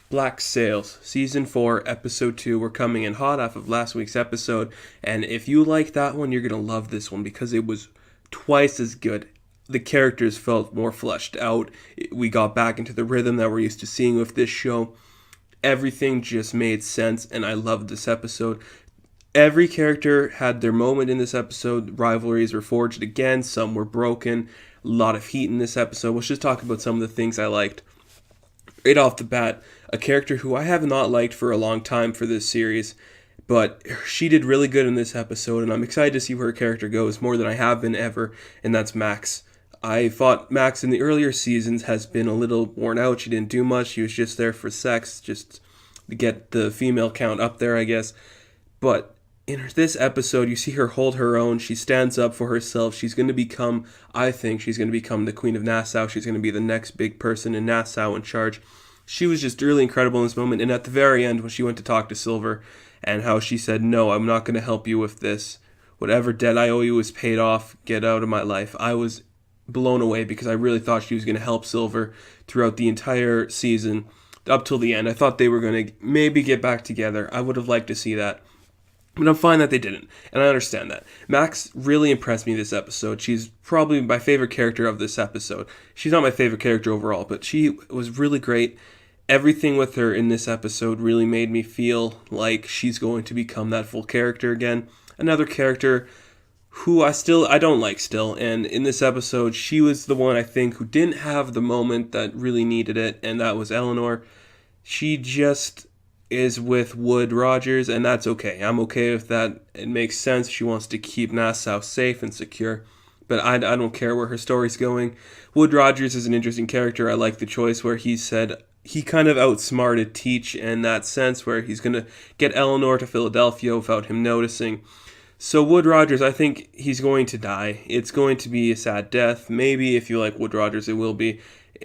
Black Sails, Season 4, Episode 2. We're coming in hot off of last week's episode, and if you like that one, you're going to love this one because it was twice as good. The characters felt more fleshed out. We got back into the rhythm that we're used to seeing with this show. Everything just made sense, and I loved this episode. Every character had their moment in this episode. Rivalries were forged again, some were broken. A lot of heat in this episode. Let's just talk about some of the things I liked. Right off the bat, a character who I have not liked for a long time for this series, but she did really good in this episode, and I'm excited to see where her character goes more than I have been ever, and that's Max. I thought Max in the earlier seasons has been a little worn out. She didn't do much. She was just there for sex, just to get the female count up there, I guess. But in this episode, you see her hold her own. She stands up for herself. She's going to become, I think, she's going to become the Queen of Nassau. She's going to be the next big person in Nassau in charge. She was just really incredible in this moment. And at the very end, when she went to talk to Silver and how she said, "No, I'm not going to help you with this. Whatever debt I owe you is paid off. Get out of my life." I was blown away because I really thought she was going to help Silver throughout the entire season up till the end. I thought they were going to maybe get back together. I would have liked to see that. But I'm fine that they didn't, and I understand that. Max really impressed me this episode. She's probably my favorite character of this episode. She's not my favorite character overall, but she was really great. Everything with her in this episode really made me feel like she's going to become that full character again. Another character who I don't like still, and in this episode, she was the one I think who didn't have the moment that really needed it, and that was Eleanor. She just is with Wood Rogers, and that's okay. I'm okay with that. It makes sense. She wants to keep Nassau safe and secure, but I don't care where her story's going. Wood Rogers is an interesting character. I like the choice where he said he kind of outsmarted Teach in that sense, where he's going to get Eleanor to Philadelphia without him noticing. So Wood Rogers, I think he's going to die. It's going to be a sad death. Maybe if you like Wood Rogers, it will be.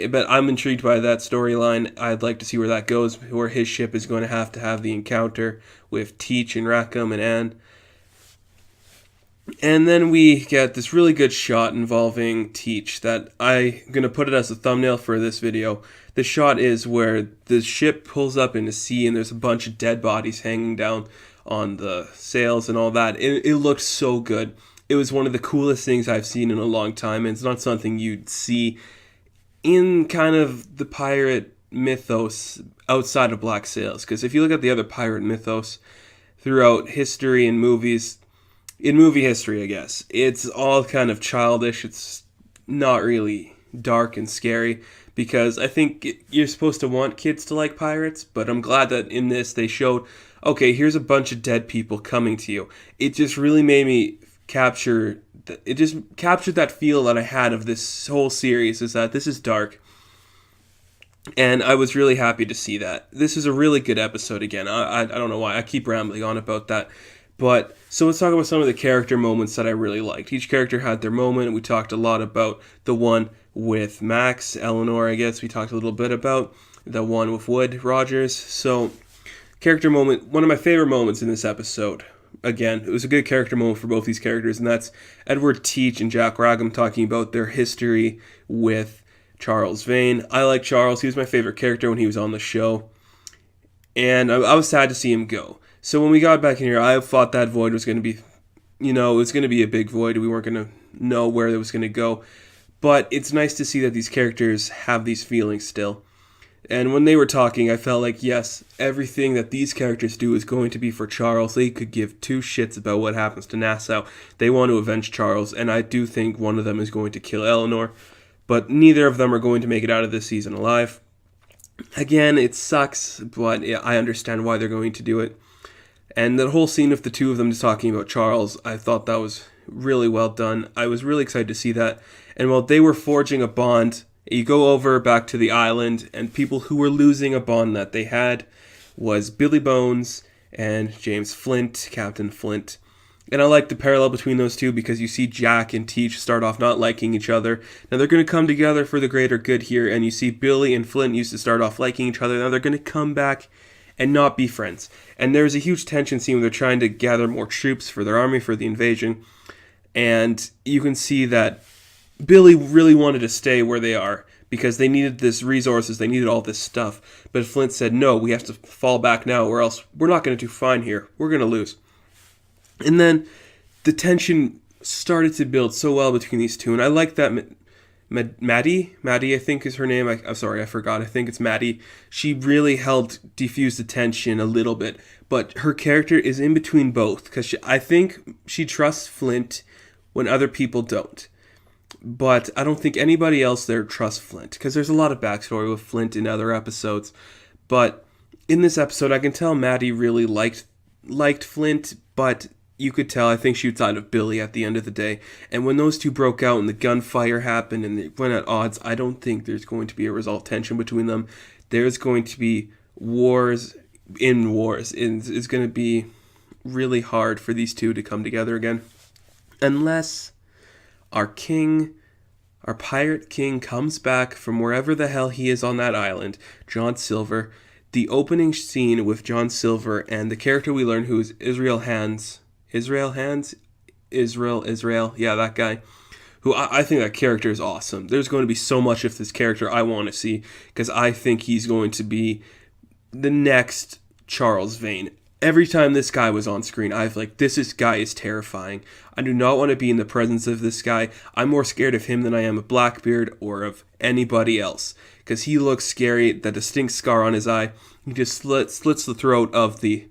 But I'm intrigued by that storyline. I'd like to see where that goes, where his ship is going to have the encounter with Teach and Rackham and Anne. And then we get this really good shot involving Teach that I'm going to put it as a thumbnail for this video. The shot is where the ship pulls up in the sea and there's a bunch of dead bodies hanging down on the sails and all that. It looked so good. It was one of the coolest things I've seen in a long time, and it's not something you'd see in kind of the pirate mythos outside of Black Sails. Because if you look at the other pirate mythos throughout history and movies, in movie history, I guess, it's all kind of childish. It's not really dark and scary, because I think you're supposed to want kids to like pirates, but I'm glad that in this they showed, okay, here's a bunch of dead people coming to you. It just really made me captured that feel that I had of this whole series, is that this is dark, and I was really happy to see that. This is a really good episode again. I don't know why I keep rambling on about that, but so let's talk about some of the character moments that I really liked. Each character had their moment. We talked a lot about the one with Max, Eleanor, I guess. We talked a little bit about the one with Wood Rogers. So character moment, one of my favorite moments in this episode. Again, it was a good character moment for both these characters, and that's Edward Teach and Jack Rackham talking about their history with Charles Vane. I like Charles. He was my favorite character when he was on the show, and I was sad to see him go. So when we got back in here, I thought that void was going to be, it was going to be a big void. We weren't going to know where it was going to go, but it's nice to see that these characters have these feelings still. And when they were talking, I felt like, yes, everything that these characters do is going to be for Charles. They could give two shits about what happens to Nassau. They want to avenge Charles, and I do think one of them is going to kill Eleanor. But neither of them are going to make it out of this season alive. Again, it sucks, but I understand why they're going to do it. And the whole scene of the two of them just talking about Charles, I thought that was really well done. I was really excited to see that. And while they were forging a bond, you go over back to the island, and people who were losing a bond that they had was Billy Bones and James Flint, Captain Flint. And I like the parallel between those two because you see Jack and Teach start off not liking each other. Now they're going to come together for the greater good here, and you see Billy and Flint used to start off liking each other. Now they're going to come back and not be friends. And there's a huge tension scene where they're trying to gather more troops for their army for the invasion. And you can see that Billy really wanted to stay where they are, because they needed this resources, they needed all this stuff. But Flint said, no, we have to fall back now, or else we're not going to do fine here. We're going to lose. And then the tension started to build so well between these two, and I like that Maddie, I think is her name. I'm sorry, I forgot. I think it's Maddie. She really helped defuse the tension a little bit, but her character is in between both, because I think she trusts Flint when other people don't. But I don't think anybody else there trusts Flint, because there's a lot of backstory with Flint in other episodes. But in this episode, I can tell Maddie really liked Flint, but you could tell, I think she was side of Billy at the end of the day. And when those two broke out and the gunfire happened and they went at odds, I don't think there's going to be a resolved tension between them. There's going to be wars in wars. It's going to be really hard for these two to come together again. Unless our pirate king comes back from wherever the hell he is on that island, John Silver. The opening scene with John Silver and the character we learn, who is Israel, yeah, that guy, who I think that character is awesome. There's going to be so much of this character I want to see, because I think he's going to be the next Charles Vane. Every time this guy was on screen, I've like, this guy is terrifying. I do not want to be in the presence of this guy. I'm more scared of him than I am of Blackbeard or of anybody else, because he looks scary. That distinct scar on his eye, he just slits the throat of the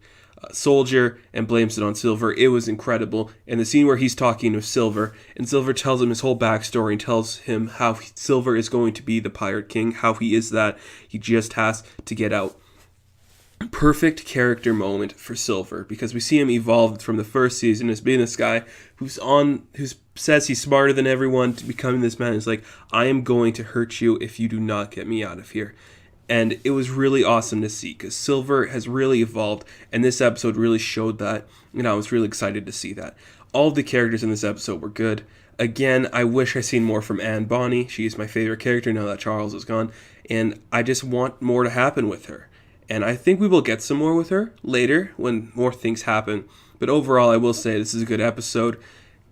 soldier and blames it on Silver. It was incredible. And the scene where he's talking to Silver, and Silver tells him his whole backstory and tells him how Silver is going to be the Pirate King, how he is that. He just has to get out. Perfect character moment for Silver, because we see him evolve from the first season as being this guy who says he's smarter than everyone, to becoming this man who's like, I am going to hurt you if you do not get me out of here. And it was really awesome to see, because Silver has really evolved, and this episode really showed that, and I was really excited to see that. All of the characters in this episode were good. Again, I wish I seen more from Anne Bonny. She's my favorite character now that Charles is gone, and I just want more to happen with her. And I think we will get some more with her later when more things happen. But overall, I will say this is a good episode.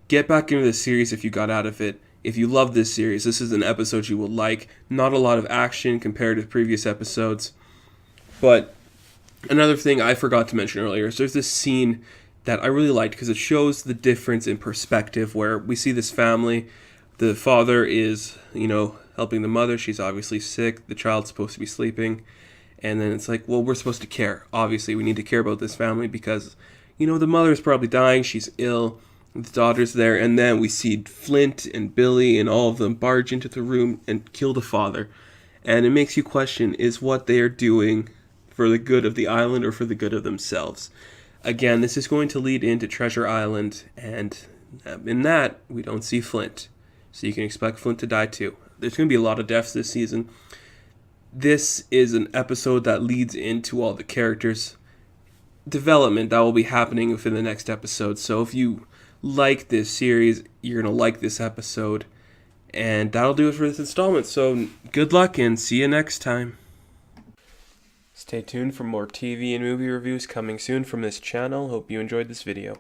Get back into the series if you got out of it. If you love this series, this is an episode you will like. Not a lot of action compared to previous episodes. But another thing I forgot to mention earlier is there's this scene that I really liked, because it shows the difference in perspective, where we see this family. The father is, helping the mother. She's obviously sick. The child's supposed to be sleeping. And then it's like, well, we're supposed to care. Obviously, we need to care about this family because, the mother's probably dying. She's ill. The daughter's there. And then we see Flint and Billy and all of them barge into the room and kill the father. And it makes you question, is what they are doing for the good of the island or for the good of themselves? Again, this is going to lead into Treasure Island. And in that, we don't see Flint. So you can expect Flint to die too. There's going to be a lot of deaths this season. This is an episode that leads into all the characters' development that will be happening within the next episode. So if you like this series, you're going to like this episode. And that'll do it for this installment. So good luck and see you next time. Stay tuned for more TV and movie reviews coming soon from this channel. Hope you enjoyed this video.